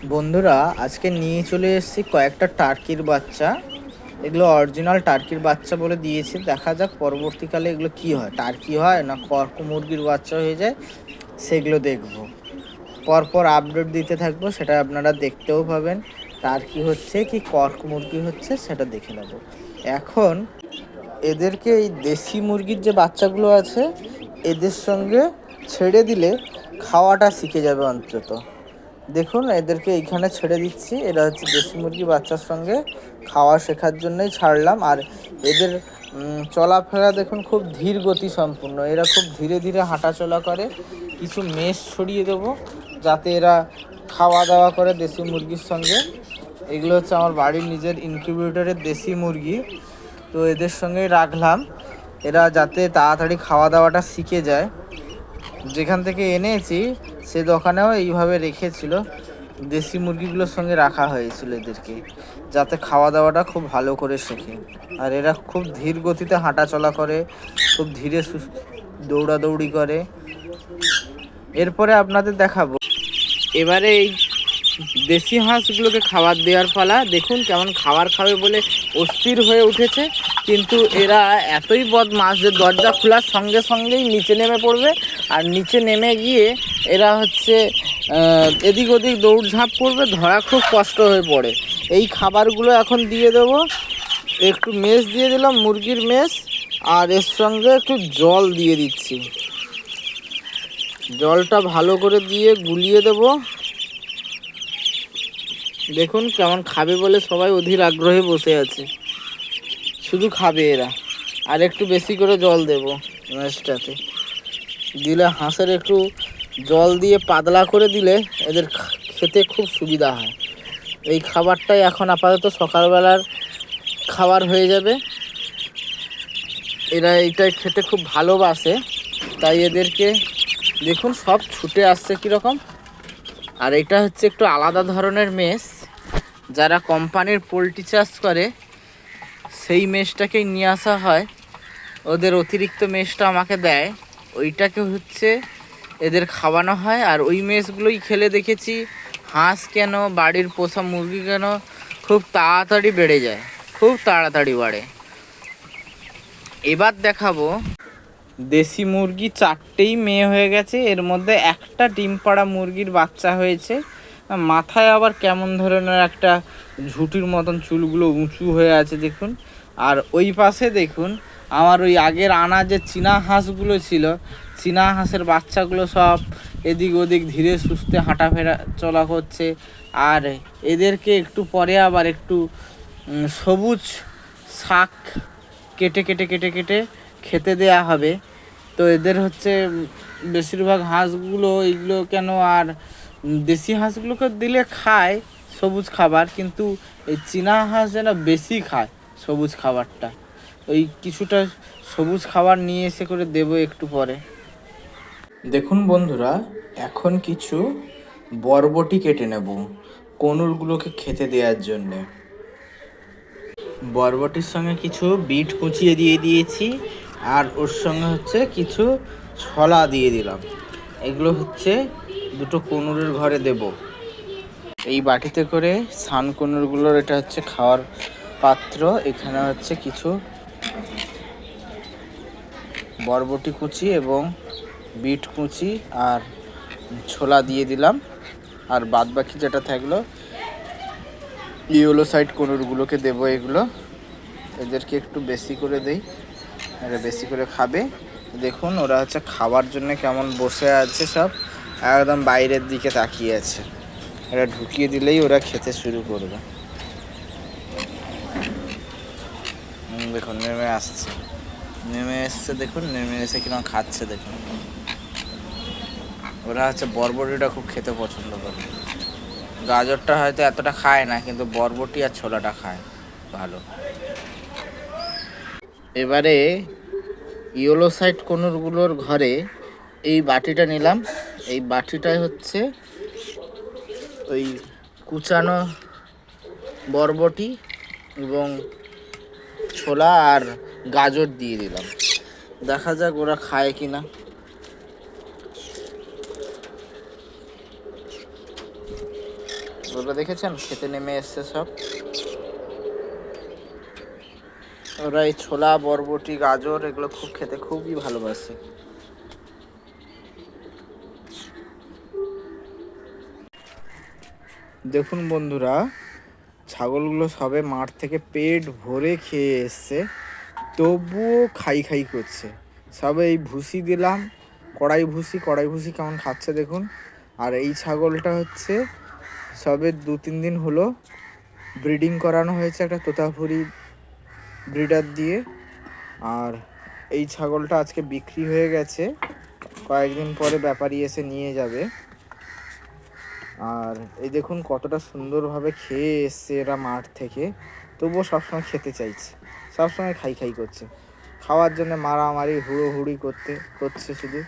বন্ধুরা, আজকে নিয়ে চলে এসেছি কয়েকটা টার্কির বাচ্চা। এগুলো অরিজিনাল টার্কির বাচ্চা বলে দিয়েছে। দেখা যাক পরবর্তীকালে এগুলো কি হয়, টার্কি হয় না কর্ক মুরগির বাচ্চা হয়ে যায়, সেগুলো দেখব। পরপর আপডেট দিতে থাকবো, সেটা আপনারা দেখতেও পাবেন। টার্কি হচ্ছে কি কর্ক মুরগি হচ্ছে সেটা দেখে নেব। এখন এদেরকে এই দেশি মুরগির যে বাচ্চাগুলো আছে এদের সঙ্গে ছেড়ে দিলে খাওয়াটা শিখে যাবে অন্তত। দেখুন, এদেরকে এইখানে ছেড়ে দিচ্ছি। এরা হচ্ছে দেশি মুরগি বাচ্চার সঙ্গে খাওয়া শেখার জন্যই ছাড়লাম। আর এদের চলাফেরা দেখুন, খুব ধীর গতি সম্পূর্ণ। এরা খুব ধীরে ধীরে হাঁটাচলা করে। কিছু মেষ ছড়িয়ে দেবো যাতে এরা খাওয়া দাওয়া করে দেশি মুরগির সঙ্গে। এগুলো হচ্ছে আমার বাড়ির নিজের ইনকিউবেটরের দেশি মুরগি, তো এদের সঙ্গেই রাখলাম। এরা যাতে তাড়াতাড়ি খাওয়া দাওয়াটা শিখে যায়। যেখান থেকে এনেছি সে দোকানেও এইভাবে রেখেছিল, দেশি মুরগিগুলোর সঙ্গে রাখা হয়েছিল এদেরকে, যাতে খাওয়া দাওয়াটা খুব ভালো করে শেখে। আর এরা খুব ধীর গতিতে হাঁটা চলা করে, খুব ধীরে সুস্থ দৌড়াদৌড়ি করে। এরপরে আপনাদের দেখাবো এবারে এই দেশি হাঁসগুলোকে খাবার দেওয়ার পালা। দেখুন কেমন খাবার খাবে বলে অস্থির হয়ে উঠেছে, কিন্তু এরা এতই বদমাশ যে দরজা খোলার সঙ্গে সঙ্গেই নিচে নেমে পড়বে। আর নিচে নেমে গিয়ে এরা হচ্ছে এদিক ওদিক দৌড়ঝাঁপ করবে, ধরা খুব কষ্ট হয়ে পড়ে। এই খাবারগুলো এখন দিয়ে দেবো। একটু মেষ দিয়ে দিলাম, মুরগির মেষ, আর এর সঙ্গে একটু জল দিয়ে দিচ্ছি। জলটা ভালো করে দিয়ে গুলিয়ে দেবো। দেখুন কেমন খাবে বলে সবাই অধীর আগ্রহে বসে আছে, শুধু খাবে এরা। আর একটু বেশি করে জল দেব ম্যাশটাতে দিলে, হাঁসের একটু জল দিয়ে পাতলা করে দিলে এদের খেতে খুব সুবিধা হয়। এই খাবারটাই এখন আপাতত সকালবেলার খাবার হয়ে যাবে। এরা এইটাই খেতে খুব ভালোবাসে, তাই এদেরকে দেখুন সব ছুটে আসছে কীরকম। আর এটা হচ্ছে একটু আলাদা ধরনের মেষ, যারা কোম্পানির পোলট্রি চাষ করে সেই মেষটাকেই নিয়ে আসা হয়। ওদের অতিরিক্ত মেষটা আমাকে দেয়, ওইটাকে হচ্ছে এদের খাওয়ানো হয়। আর ওই মেষগুলোই খেলে দেখেছি হাঁস কেন বাড়ির পোষা মুরগি কেন খুব তাড়াতাড়ি বেড়ে যায়, খুব তাড়াতাড়ি বাড়ে। এবার দেখাবো দেশি মুরগি 4টেই মেয়ে হয়ে গেছে, এর মধ্যে একটা ডিম পাড়া মুরগির বাচ্চা হয়েছে। মাথায় আবার কেমন ধরনের একটা ঝুঁটির মতন চুলগুলো উঁচু হয়ে আছে দেখুন। আর ওই পাশে দেখুন আমার ওই আগের আনা যে চীনা হাঁসগুলো ছিল, চীনা হাঁসের বাচ্চাগুলো সব এদিক ওদিক ধীরে সুস্থে হাঁটাফেরা চলা করছে। আর এদেরকে একটু পরে আবার একটু সবুজ শাক কেটে কেটে কেটে কেটে খেতে দেয়া হবে। তো এদের হচ্ছে বেশিরভাগ হাঁসগুলো এইগুলো কেন, আর দেশি হাঁসগুলোকে দিলে খায় সবুজ খাবার, কিন্তু এই চীনা হাঁস যেন বেশি খায় সবুজ খাবারটা। ওই কিছুটা সবুজ খাবার নিয়ে এসে করে দেবো একটু পরে। দেখুন বন্ধুরা, এখন কিছু বরবটি কেটে নেব কনুরগুলোকে খেতে দেওয়ার জন্যে। বরবটির সঙ্গে কিছু বিট কুচিয়ে দিয়ে দিয়েছি, আর ওর সঙ্গে হচ্ছে কিছু ছলা দিয়ে দিলাম। এগুলো হচ্ছে দুটো কনুরের ঘরে দেব। এই বাটিতে করে সান কনুরগুলোর এটা হচ্ছে খাওয়ার পাত্র। এখানে হচ্ছে কিছু বরবটি কুচি এবং বিট কুচি আর ছোলা দিয়ে দিলাম। আর বাদ বাকি যেটা থাকলো ইয়েলো সাইড কনুরগুলোকে দেবো। এগুলো এদেরকে একটু বেশি করে দেই, এরা বেশি করে খাবে। দেখুন ওরা হচ্ছে খাবার জন্য কেমন বসে আছে, সব একদম বাইরের দিকে তাকিয়ে আছে। এরা ঢুকিয়ে দিলেই ওরা খেতে শুরু করবে। দেখুন নেমে আসছে, নেমে এসছে, দেখুন নেমে এসে কিরকম খাচ্ছে দেখুন। ওরা হচ্ছে বরবটিটা খুব খেতে পছন্দ করে। গাজরটা হয়তো এতটা খায় না, কিন্তু বরবটি আর ছোলাটা খায় ভালো। এবারে ইয়েলো সাইড কনুরগুলোর ঘরে এই বাটিটা নিলাম। এই বাটিটায় হচ্ছে ওই কুচানো বরবটি এবং ছোলা আর গাজর দিয়ে দিলাম। দেখা যাক ওরা খায় কিনা। ওরা দেখেছেন খেতে নেমে এসছে সব। ওরা এই ছোলা, বরবটি, গাজর এগুলো খুব খেতে খুবই ভালোবাসে। দেখুন বন্ধুরা, ছাগলগুলো সবে মাঠ থেকে পেট ভরে খেয়ে এসছে, তবুও খাই খাই করছে। সবে এই ভুসি দিলাম, কড়াই ভুসি কেমন খাচ্ছে দেখুন। আর এই ছাগলটা হচ্ছে সবে 2-3 দিন হলো ব্রিডিং করানো হয়েছে একটা তোতাপুরি ব্রিডার দিয়ে। আর এই ছাগলটা আজকে বিক্রি হয়ে গেছে, কয়েকদিন পরে ব্যাপারী এসে নিয়ে যাবে। আর এই দেখুন কতটা সুন্দরভাবে খেয়ে এসছে এরা মাঠ থেকে, তবুও সবসময় খেতে চাইছে, সবসময় খাই খাই করছে। খাওয়ার জন্য মারামারি হুড়োহুড়ি করছে শুধু।